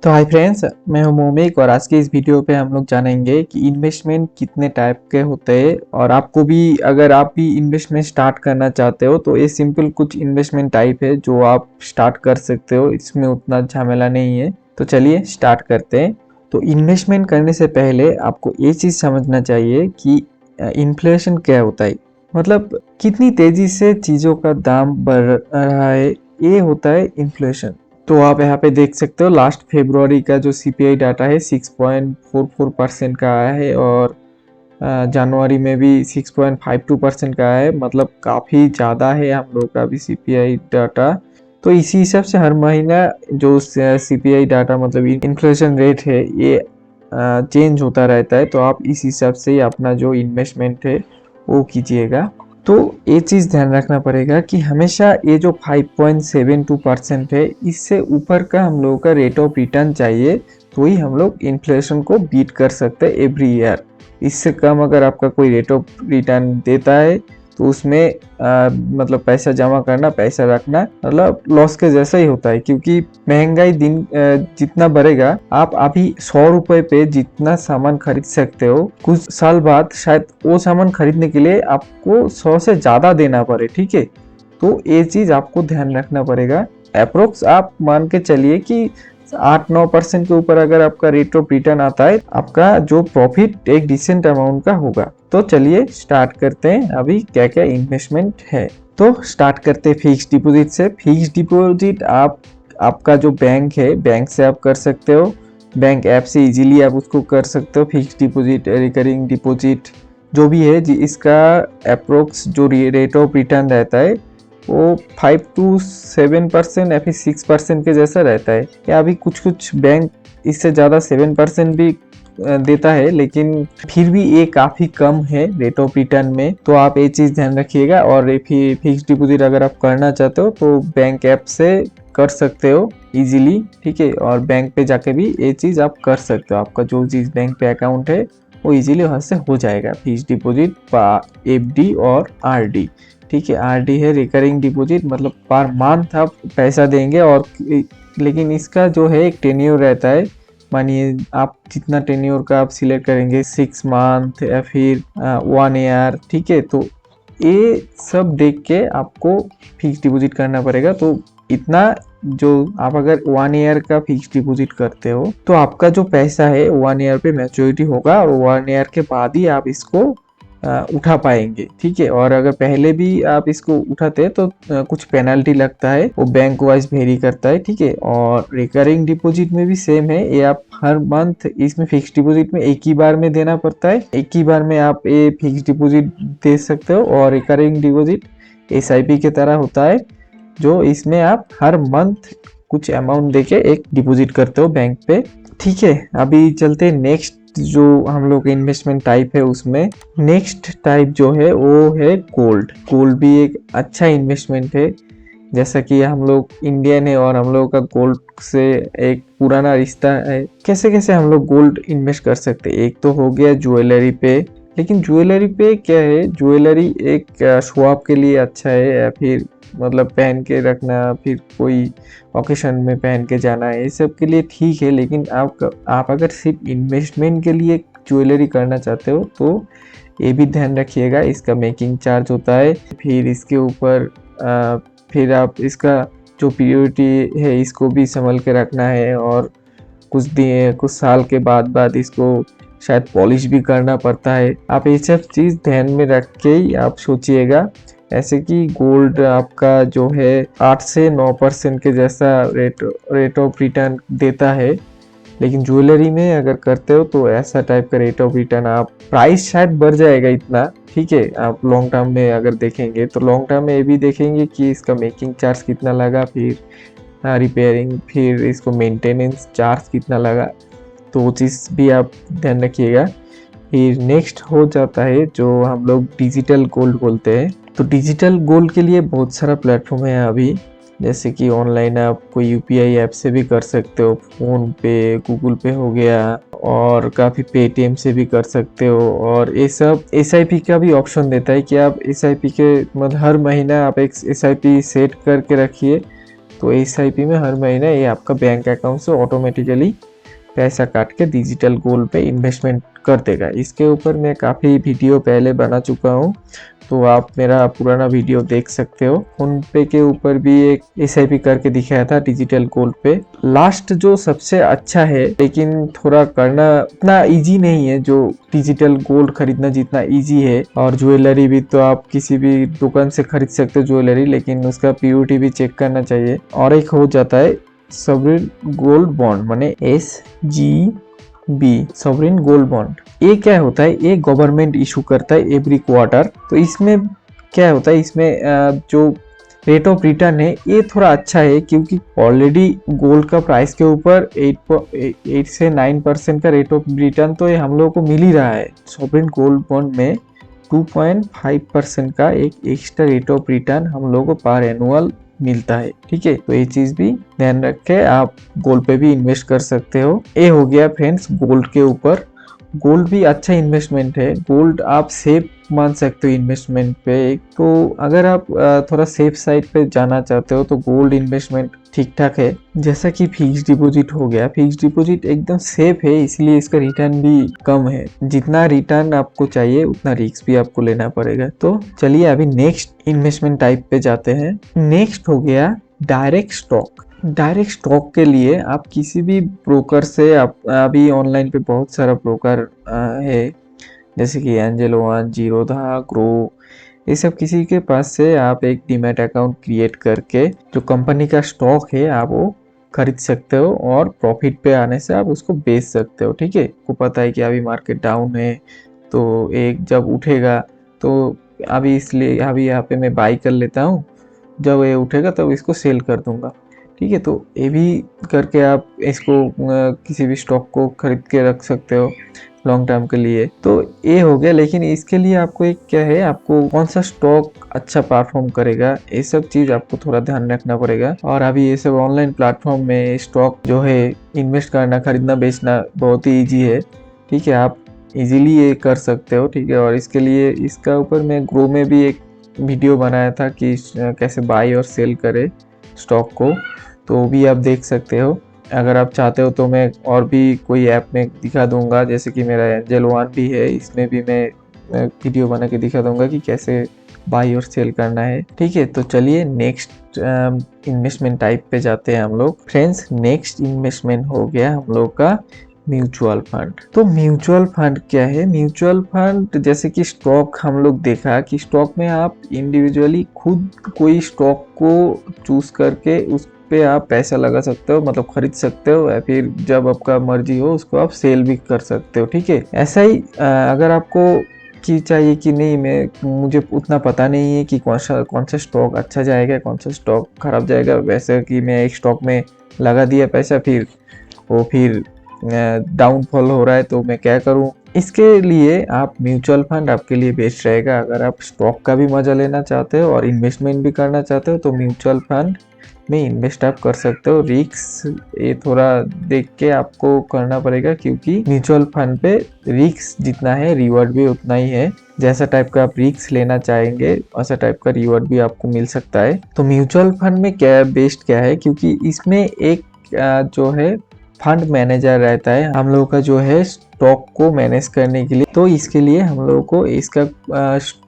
तो hi friends, मैं हूं मोमिक और आज के इस वीडियो पे हम लोग जानेंगे कि इन्वेस्टमेंट कितने टाइप के होते हैं। और आपको भी अगर आप भी इन्वेस्टमेंट स्टार्ट करना चाहते हो तो ये सिंपल कुछ इन्वेस्टमेंट टाइप है जो आप स्टार्ट कर सकते हो, इसमें उतना झमेला नहीं है। तो चलिए स्टार्ट करते हैं। तो इन्वेस्टमेंट करने से पहले आपको ये चीज़ समझना चाहिए कि इन्फ्लेशन क्या होता है, मतलब कितनी तेज़ी से चीज़ों का दाम बढ़ रहा है, ये होता है इन्फ्लेशन। तो आप यहाँ पे देख सकते हो लास्ट फरवरी का जो सीपीआई डाटा है 6.44% का आया है और जनवरी में भी 6.52% का है, मतलब काफ़ी ज़्यादा है हम लोग का भी सीपीआई डाटा। तो इसी हिसाब से हर महीना जो सीपीआई डाटा मतलब इन्फ्लेशन रेट है ये चेंज होता रहता है। तो आप इस हिसाब से अपना जो इन्वेस्टमेंट है वो कीजिएगा। तो ये चीज़ ध्यान रखना पड़ेगा कि हमेशा ये जो 5.72% है इससे ऊपर का हम लोगों का रेट ऑफ रिटर्न चाहिए, तो ही हम लोग इन्फ्लेशन को बीट कर सकते हैं एवरी ईयर। इससे कम अगर आपका कोई रेट ऑफ रिटर्न देता है तो उसमें मतलब पैसा जमा करना, पैसा रखना मतलब लॉस के जैसा ही होता है, क्योंकि महंगाई जितना बढ़ेगा, आप अभी 100 रुपए पे जितना सामान खरीद सकते हो, कुछ साल बाद शायद वो सामान खरीदने के लिए आपको 100 से ज़्यादा देना पड़े। ठीक है, तो ये चीज़ आपको ध्यान रखना पड़ेगा। अप्रोक्स आप मान के चलिए कि 8-9% के ऊपर अगर आपका रेट ऑफ रिटर्न आता है, आपका जो प्रॉफिट एक डिसेंट अमाउंट का होगा। तो चलिए स्टार्ट करते हैं अभी क्या क्या इन्वेस्टमेंट है। तो स्टार्ट करते हैं फिक्स डिपॉजिट से। फिक्स डिपॉजिट आपका जो बैंक है, बैंक से आप कर सकते हो, बैंक ऐप से इजीली आप उसको कर सकते हो। फिक्स डिपॉजिट, रिकरिंग डिपॉजिट जो भी है जी, इसका अप्रोक्स जो रेट ऑफ रिटर्न रहता है वो 5 to 7% या फिर 6% के जैसा रहता है, या अभी कुछ कुछ बैंक इससे ज़्यादा 7% भी देता है, लेकिन फिर भी ये काफ़ी कम है रेट ऑफ रिटर्न में। तो आप ये चीज़ ध्यान रखिएगा। और फिर फिक्स डिपॉजिट अगर आप करना चाहते हो तो बैंक ऐप से कर सकते हो इजीली। ठीक है, और बैंक पे जाके भी ये चीज़ आप कर सकते हो। आपका जो चीज़ बैंक पे अकाउंट है वो इजीली वहाँ से हो जाएगा, फिक्स डिपॉजिट, एफडी और आरडी। ठीक है, आरडी है रिकरिंग डिपॉजिट, मतलब पर मंथ आप पैसा देंगे। और लेकिन इसका जो है एक टेन्योर रहता है, मानिए आप जितना टेन्योर का आप सिलेक्ट करेंगे, 6 मंथ या फिर 1 ईयर। ठीक है, तो ये सब देख के आपको फिक्स डिपॉजिट करना पड़ेगा। तो इतना जो आप अगर 1 ईयर का फिक्स डिपॉजिट करते हो तो आपका जो पैसा है 1 ईयर पे मैच्योरिटी होगा और 1 ईयर के बाद ही आप इसको उठा पाएंगे। ठीक है, और अगर पहले भी आप इसको उठाते हैं तो कुछ पेनल्टी लगता है, वो बैंक वाइज वेरी करता है। ठीक है, और रिकरिंग डिपॉजिट में भी सेम है, ये आप हर मंथ इसमें फिक्स डिपॉजिट में एक ही बार में देना पड़ता है, एक ही बार में आप ये फिक्स डिपॉजिट दे सकते हो। और रिकरिंग डिपॉजिट एसआईपी की तरह होता है, जो इसमें आप हर मंथ कुछ अमाउंट देके एक डिपॉजिट करते हो बैंक पे। ठीक है, अभी चलते हैं नेक्स्ट जो हम लोग इन्वेस्टमेंट टाइप है उसमें। नेक्स्ट टाइप जो है वो है गोल्ड। गोल्ड भी एक अच्छा इन्वेस्टमेंट है। जैसा कि हम लोग इंडियन है और हम लोग का गोल्ड से एक पुराना रिश्ता है। कैसे कैसे हम लोग गोल्ड इन्वेस्ट कर सकते हैं, एक तो हो गया ज्वेलरी पे। लेकिन ज्वेलरी पे क्या है, ज्वेलरी एक शो ऑफ के लिए अच्छा है, या फिर मतलब पहन के रखना, फिर कोई ओकेशन में पहन के जाना है, ये सब के लिए ठीक है। लेकिन आप अगर सिर्फ इन्वेस्टमेंट के लिए ज्वेलरी करना चाहते हो तो ये भी ध्यान रखिएगा, इसका मेकिंग चार्ज होता है। फिर इसके ऊपर फिर आप इसका जो प्योरिटी है इसको भी संभल के रखना है, और कुछ साल के बाद इसको शायद पॉलिश भी करना पड़ता है। आप ये सब चीज़ ध्यान में रख के ही आप सोचिएगा। ऐसे कि गोल्ड आपका जो है 8 से 9% के जैसा रेट ऑफ रिटर्न देता है, लेकिन ज्वेलरी में अगर करते हो तो ऐसा टाइप का रेट ऑफ रिटर्न, आप प्राइस शायद बढ़ जाएगा इतना। ठीक है, आप लॉन्ग टर्म में अगर देखेंगे तो लॉन्ग टर्म में ये भी देखेंगे कि इसका मेकिंग चार्ज कितना लगा, फिर रिपेयरिंग, फिर इसको मेंटेनेंस चार्ज कितना लगा, तो वो चीज़ भी आप ध्यान रखिएगा। फिर नेक्स्ट हो जाता है जो हम लोग डिजिटल गोल्ड बोलते हैं। तो डिजिटल गोल्ड के लिए बहुत सारा प्लेटफॉर्म है अभी, जैसे कि ऑनलाइन आप कोई यूपीआई ऐप से भी कर सकते हो, फ़ोन पे, गूगल पे हो गया, और काफ़ी पेटीएम से भी कर सकते हो। और ये सब एसआईपी का भी ऑप्शन देता है कि आप एसआईपी के मतलब हर महीना आप एक एसआईपी सेट करके रखिए, तो SIP में हर महीने ये आपका बैंक अकाउंट से ऑटोमेटिकली पैसा काट के डिजिटल गोल्ड पे इन्वेस्टमेंट कर देगा। इसके ऊपर मैं काफ़ी वीडियो पहले बना चुका हूँ, तो आप मेरा पुराना वीडियो देख सकते हो। फोन पे के ऊपर भी एक SIP करके दिखाया था डिजिटल गोल्ड पे। लास्ट जो सबसे अच्छा है, लेकिन थोड़ा करना उतना इजी नहीं है जो डिजिटल गोल्ड खरीदना जितना इजी है। और ज्वेलरी भी तो आप किसी भी दुकान से खरीद सकते हो ज्वेलरी, लेकिन उसका प्योरिटी भी चेक करना चाहिए। और एक हो जाता है सॉवरेन गोल्ड बॉन्ड, माने SGB, सॉवरेन गोल्ड बॉन्ड। ये क्या होता है, ये गवर्नमेंट इशू करता है एवरी क्वार्टर। तो इसमें क्या होता है, इसमें जो रेट ऑफ रिटर्न है ये थोड़ा अच्छा है, क्योंकि ऑलरेडी गोल्ड का प्राइस के ऊपर 8 से 9% का रेट ऑफ रिटर्न तो ये हम लोगों को मिल ही रहा है। सॉवरेन गोल्ड बॉन्ड में 2.5% का एक एक्स्ट्रा रेट ऑफ रिटर्न हम लोगों को पर एनुअल मिलता है। ठीक है, तो ये चीज भी ध्यान रख के आप गोल्ड पे भी इन्वेस्ट कर सकते हो। ये हो गया फ्रेंड्स गोल्ड के ऊपर। गोल्ड भी अच्छा इन्वेस्टमेंट है। गोल्ड आप सेफ मान सकते हो इन्वेस्टमेंट पे। तो अगर आप थोड़ा सेफ साइड पे जाना चाहते हो तो गोल्ड इन्वेस्टमेंट ठीक ठाक है। जैसा कि फिक्स डिपॉजिट हो गया, फिक्स डिपॉजिट एकदम सेफ है, इसलिए इसका रिटर्न भी कम है। जितना रिटर्न आपको चाहिए उतना रिस्क भी आपको लेना पड़ेगा। तो चलिए अभी नेक्स्ट इन्वेस्टमेंट टाइप पे जाते हैं। नेक्स्ट हो गया डायरेक्ट स्टॉक। डायरेक्ट स्टॉक के लिए आप किसी भी ब्रोकर से, आप अभी ऑनलाइन पे बहुत सारा ब्रोकर है, जैसे कि एंजल वन, जीरोधा, ग्रो, ये सब किसी के पास से आप एक डीमैट अकाउंट क्रिएट करके जो कंपनी का स्टॉक है आप वो खरीद सकते हो, और प्रॉफिट पे आने से आप उसको बेच सकते हो। ठीक है, आपको पता है कि अभी मार्केट डाउन है, तो एक जब उठेगा तो अभी इसलिए अभी यहाँ पे मैं बाई कर लेता हूँ, जब ये उठेगा तब इसको सेल कर दूंगा। ठीक है, तो ये भी करके आप इसको किसी भी स्टॉक को खरीद के रख सकते हो लॉन्ग टर्म के लिए। तो ये हो गया, लेकिन इसके लिए आपको एक क्या है, आपको कौन सा स्टॉक अच्छा परफॉर्म करेगा ये सब चीज आपको थोड़ा ध्यान रखना पड़ेगा। और अभी ये सब ऑनलाइन प्लेटफॉर्म में स्टॉक जो है इन्वेस्ट करना, खरीदना, बेचना बहुत ही ईजी है। ठीक है, आप इजीली ये कर सकते हो। ठीक है, और इसके लिए इसका ऊपर मैं ग्रो में भी एक वीडियो बनाया था कि कैसे बाई और सेल करे स्टॉक को, तो वो भी आप देख सकते हो। अगर आप चाहते हो तो मैं और भी कोई ऐप में दिखा दूंगा, जैसे कि मेरा एंजल वन भी है, इसमें भी मैं वीडियो बना के दिखा दूंगा कि कैसे बाई और सेल करना है। ठीक है, तो चलिए नेक्स्ट इन्वेस्टमेंट टाइप पे जाते हैं हम लोग। फ्रेंड्स, नेक्स्ट इन्वेस्टमेंट हो गया हम लोग का म्यूचुअल फंड। तो म्यूचुअल फंड क्या है? म्यूचुअल फंड जैसे कि स्टॉक हम लोग देखा कि स्टॉक में आप इंडिविजुअली खुद कोई स्टॉक को चूज करके उस पे आप पैसा लगा सकते हो, मतलब खरीद सकते हो, या फिर जब आपका मर्जी हो उसको आप सेल भी कर सकते हो। ठीक है, ऐसा ही अगर आपको कि चाहिए कि नहीं, मुझे उतना पता नहीं है कि कौन सा स्टॉक अच्छा जाएगा, कौन सा स्टॉक खराब जाएगा, वैसे कि मैं एक स्टॉक में लगा दिया पैसा, फिर डाउनफॉल हो रहा है, तो मैं क्या करूं? इसके लिए आप म्यूचुअल फंड आपके लिए बेस्ट रहेगा। अगर आप स्टॉक का भी मजा लेना चाहते हो और इन्वेस्टमेंट भी करना चाहते हो तो म्यूचुअल फंड में इन्वेस्ट आप कर सकते हो। रिस्क ये थोड़ा देख के आपको करना पड़ेगा, क्योंकि म्यूचुअल फंड पे रिस्क जितना है रिवॉर्ड भी उतना ही है। जैसा टाइप का आप रिस्क लेना चाहेंगे वैसा टाइप का रिवॉर्ड भी आपको मिल सकता है। तो म्यूचुअल फंड में क्या बेस्ट क्या है, क्योंकि इसमें एक जो है फंड मैनेजर रहता है हम लोगों का, जो है स्टॉक को मैनेज करने के लिए। तो इसके लिए हम लोगों को इसका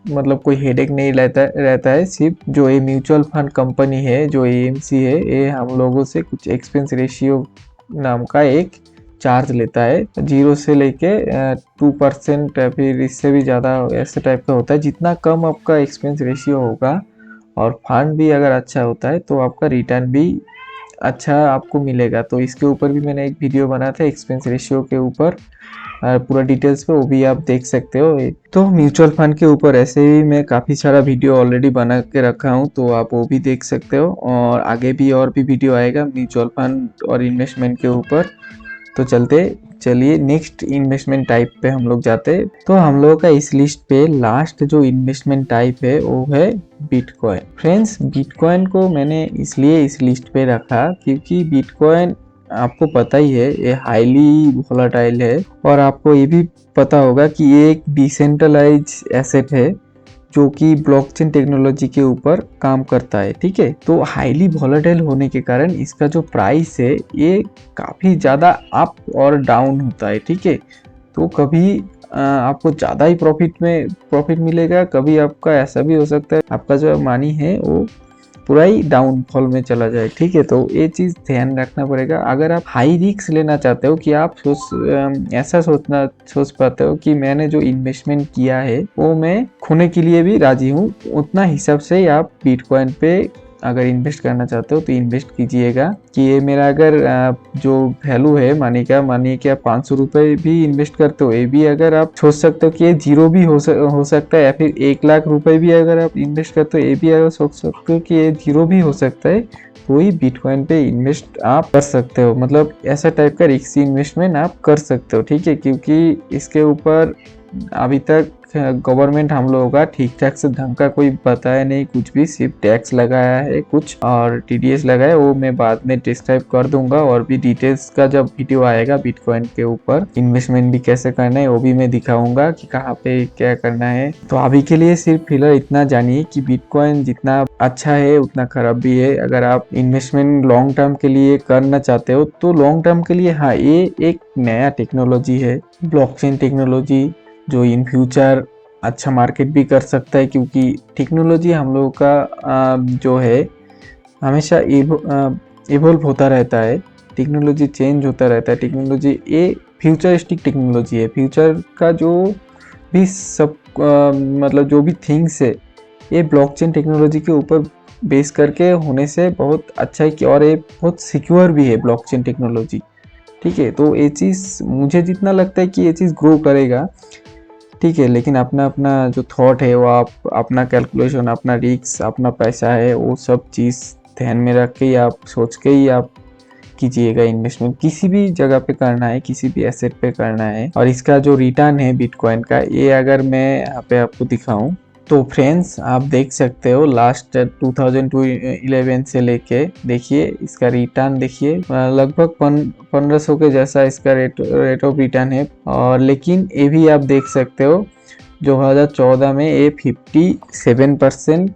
मतलब कोई हेडेक नहीं रहता है। सिर्फ जो ये म्यूचुअल फंड कंपनी है, जो AMC है, ये हम लोगों से कुछ एक्सपेंस रेशियो नाम का एक चार्ज लेता है, 0 से लेके 2%, फिर इससे भी ज़्यादा ऐसे टाइप का होता है। जितना कम आपका एक्सपेंस रेशियो होगा और फंड भी अगर अच्छा होता है तो आपका रिटर्न भी अच्छा आपको मिलेगा। तो इसके ऊपर भी मैंने एक वीडियो बनाया था एक्सपेंस रेशियो के ऊपर, पूरा डिटेल्स पे, वो भी आप देख सकते हो। तो म्यूचुअल फंड के ऊपर ऐसे ही मैं काफ़ी सारा वीडियो ऑलरेडी बना के रखा हूँ, तो आप वो भी देख सकते हो। और आगे भी और भी वीडियो आएगा म्यूचुअल फंड और इन्वेस्टमेंट के ऊपर। तो चलिए नेक्स्ट इन्वेस्टमेंट टाइप पे हम लोग जाते हैं। तो हम लोगों का इस लिस्ट पे लास्ट जो इन्वेस्टमेंट टाइप है वो है बिटकॉइन। फ्रेंड्स, बिटकॉइन को मैंने इसलिए इस लिस्ट पे रखा क्योंकि बिटकॉइन आपको पता ही है ये हाईली वोलेटाइल है, और आपको ये भी पता होगा कि ये एक डिसेंट्रलाइज एसेट है जो कि ब्लॉकचेन टेक्नोलॉजी के ऊपर काम करता है। ठीक है, तो हाईली वॉलेटाइल होने के कारण इसका जो प्राइस है ये काफ़ी ज़्यादा अप और डाउन होता है। ठीक है, तो कभी आपको ज़्यादा ही प्रॉफिट मिलेगा, कभी आपका ऐसा भी हो सकता है आपका जो मनी है वो पूरा ही डाउनफॉल में चला जाए। ठीक है, तो ये चीज़ ध्यान रखना पड़ेगा। अगर आप हाई रिस्क लेना चाहते हो कि आप ऐसा सोच पाते हो कि मैंने जो इन्वेस्टमेंट किया है वो मैं खोने के लिए भी राजी हूँ, उतना हिसाब से ही आप बिटकॉइन पे अगर इन्वेस्ट करना चाहते हो तो इन्वेस्ट कीजिएगा। कि ये मेरा अगर जो वैल्यू है मनी कि आप 500 रुपये भी इन्वेस्ट करते हो, ये भी अगर आप सोच सकते हो कि ये जीरो भी हो सकता है, या फिर 1 लाख रुपए भी अगर आप इन्वेस्ट करते हो, ये भी अगर सोच सकते हो कि ये जीरो भी हो सकता है, तो ही बिटकॉइन पे इन्वेस्ट आप कर सकते हो। मतलब ऐसा टाइप का रिस्की इन्वेस्टमेंट आप कर सकते हो। ठीक है, क्योंकि इसके ऊपर अभी तक गवर्नमेंट हम लोगों का ठीक ठाक से ढंग का कोई बताया नहीं, कुछ भी सिर्फ टैक्स लगाया है कुछ और टीडीएस लगाया, वो मैं बाद में डिस्क्राइब कर दूंगा। और भी डिटेल्स का जब वीडियो आएगा बिटकॉइन के ऊपर इन्वेस्टमेंट भी कैसे करना है वो भी मैं दिखाऊंगा कि कहाँ पे क्या करना है। तो अभी के लिए सिर्फ फिलहाल इतना जानिए कि बिटकॉइन जितना अच्छा है उतना खराब भी है। अगर आप इन्वेस्टमेंट लॉन्ग टर्म के लिए करना चाहते हो तो लॉन्ग टर्म के लिए हाँ, ये एक नया टेक्नोलॉजी है ब्लॉकचेन टेक्नोलॉजी, जो इन फ्यूचर अच्छा मार्केट भी कर सकता है। क्योंकि टेक्नोलॉजी हम लोगों का जो है हमेशा इवोल्व होता रहता है, टेक्नोलॉजी चेंज होता रहता है। टेक्नोलॉजी ये फ्यूचरिस्टिक टेक्नोलॉजी है, फ्यूचर का जो भी सब मतलब जो भी थिंग्स है ये ब्लॉकचेन टेक्नोलॉजी के ऊपर बेस करके होने से बहुत अच्छा है कि और ये बहुत सिक्योर भी है ब्लॉकचेन टेक्नोलॉजी। ठीक है, तो ये चीज़ मुझे जितना लगता है कि ये चीज़ ग्रो करेगा। ठीक है, लेकिन अपना अपना जो थॉट है वो आप अपना कैलकुलेशन, अपना रिस्क, अपना पैसा है, वो सब चीज़ ध्यान में रख के ही आप सोच के ही आप कीजिएगा इन्वेस्टमेंट। किसी भी जगह पे करना है, किसी भी एसेट पे करना है। और इसका जो रिटर्न है बिटकॉइन का, ये अगर मैं यहाँ पे आपको दिखाऊं तो फ्रेंड्स आप देख सकते हो लास्ट 2011 से लेके देखिए इसका रिटर्न देखिए लगभग 1500 के जैसा इसका रेट ऑफ रिटर्न है। और लेकिन ये भी आप देख सकते हो 2014 में ये 57%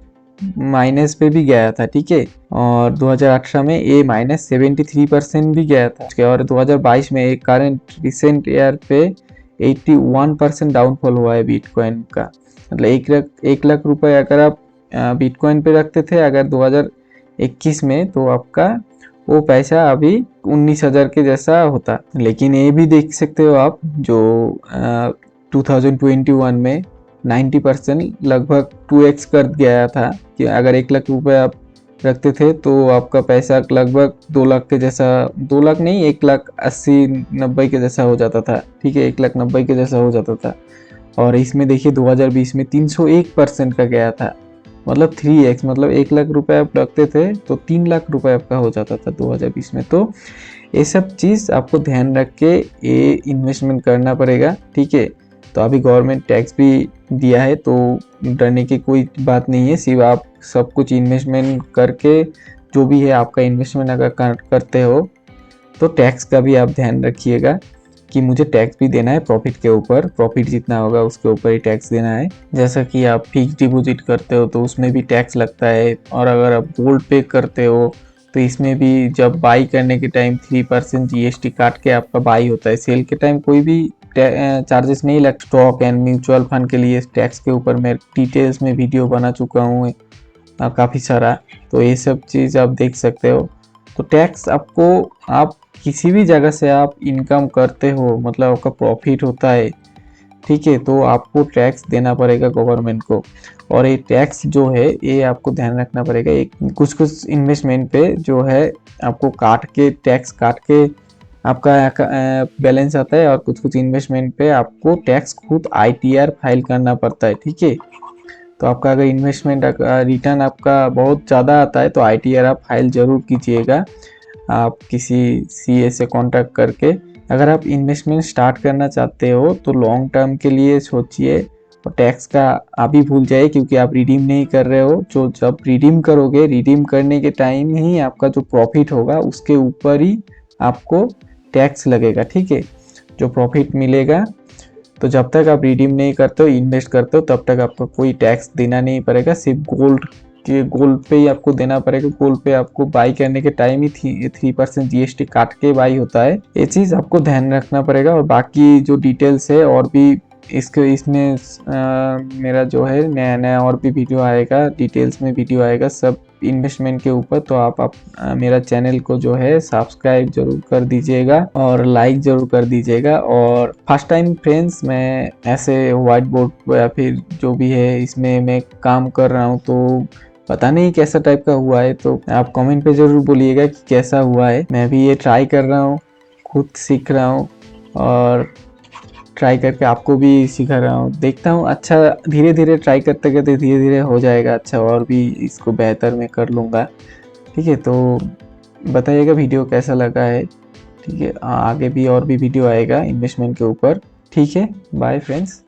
माइनस पे भी गया था। ठीक है, और 2018 में ये -73% भी गया था। और 2022 में एक करंट रिसेंट ईयर पे 81% डाउनफॉल हुआ है बिटकॉइन का। मतलब 1 लाख रुपए अगर आप बिटकॉइन पे रखते थे अगर 2021 में, तो आपका वो पैसा अभी 19,000 के जैसा होता। लेकिन ये भी देख सकते हो आप जो 2021 में 90% लगभग 2x कर गया था। कि अगर 1 लाख रुपए आप रखते थे तो आपका पैसा लगभग 2 लाख के जैसा, 2 लाख नहीं 1,80,90 के जैसा हो जाता था। ठीक है, 1,90,000 के जैसा हो जाता था। और इसमें देखिए 2020 में 301% का गया था, मतलब 3x, मतलब 1 लाख रुपए आप रखते थे तो 3 लाख रुपए आपका हो जाता था 2020 में। तो ये सब चीज़ आपको ध्यान रख के ये इन्वेस्टमेंट करना पड़ेगा। ठीक है, तो अभी गवर्नमेंट टैक्स भी दिया है तो डरने की कोई बात नहीं है। सिर्फ आप सब कुछ इन्वेस्टमेंट करके जो भी है आपका इन्वेस्टमेंट अगर करते हो तो टैक्स का भी आप ध्यान रखिएगा कि मुझे टैक्स भी देना है प्रॉफिट के ऊपर, प्रॉफिट जितना होगा उसके ऊपर ही टैक्स देना है। जैसा कि आप फिक्स डिपॉजिट करते हो तो उसमें भी टैक्स लगता है। और अगर आप गोल्ड पे करते हो तो इसमें भी जब बाई करने के टाइम 3% जीएसटी काट के आपका बाई होता है। सेल के टाइम कोई भी चार्जेस नहीं लगता। स्टॉक एंड म्यूचुअल फंड के लिए टैक्स के ऊपर मैं डिटेल्स में वीडियो बना चुका हूँ काफ़ी सारा, तो ये सब चीज़ आप देख सकते हो। तो टैक्स आपको, आप किसी भी जगह से आप इनकम करते हो, मतलब आपका प्रॉफिट होता है, ठीक है, तो आपको टैक्स देना पड़ेगा गवर्नमेंट को। और ये टैक्स जो है ये आपको ध्यान रखना पड़ेगा। एक कुछ इन्वेस्टमेंट पे जो है आपको टैक्स काट के आपका बैलेंस आता है। और कुछ इन्वेस्टमेंट पे आपको टैक्स खुद आईटीआर फाइल करना पड़ता है। ठीक है, तो आपका अगर इन्वेस्टमेंट रिटर्न आपका बहुत ज़्यादा आता है तो आईटीआर आप फाइल ज़रूर कीजिएगा, आप किसी सीए से कांटेक्ट करके। अगर आप इन्वेस्टमेंट स्टार्ट करना चाहते हो तो लॉन्ग टर्म के लिए सोचिए और टैक्स का अभी भूल जाइए, क्योंकि आप रिडीम नहीं कर रहे हो। जो जब रिडीम करोगे, रिडीम करने के टाइम ही आपका जो प्रॉफिट होगा उसके ऊपर ही आपको टैक्स लगेगा। ठीक है, जो प्रॉफिट मिलेगा तो जब तक आप रिडीम नहीं करते हो, इन्वेस्ट करते हो, तब तक आपको कोई टैक्स देना नहीं पड़ेगा। सिर्फ गोल्ड पे ही आपको देना पड़ेगा। गोल्ड पे आपको बाई करने के टाइम ही 3% जीएसटी काट के बाई होता है। ये चीज़ आपको ध्यान रखना पड़ेगा। और बाकी जो डिटेल्स है और भी इसमें मेरा जो है नया नया और भी वीडियो आएगा, डिटेल्स में वीडियो आएगा सब इन्वेस्टमेंट के ऊपर। तो आप मेरा चैनल को जो है सब्सक्राइब जरूर कर दीजिएगा और लाइक जरूर कर दीजिएगा। और फर्स्ट टाइम फ्रेंड्स मैं ऐसे व्हाइट बोर्ड या फिर जो भी है इसमें मैं काम कर रहा हूँ, तो पता नहीं कैसा टाइप का हुआ है, तो आप कमेंट पे ज़रूर बोलिएगा कि कैसा हुआ है। मैं भी ये ट्राई कर रहा हूँ, खुद सीख रहा हूँ और ट्राई करके आपको भी सिखा रहा हूँ। देखता हूँ, अच्छा धीरे धीरे ट्राई करते करते धीरे धीरे हो जाएगा अच्छा, और भी इसको बेहतर मैं कर लूँगा। ठीक है, तो बताइएगा वीडियो कैसा लगा है। ठीक है, आगे भी और भी वीडियो आएगा इन्वेस्टमेंट के ऊपर। ठीक है, बाय फ्रेंड्स।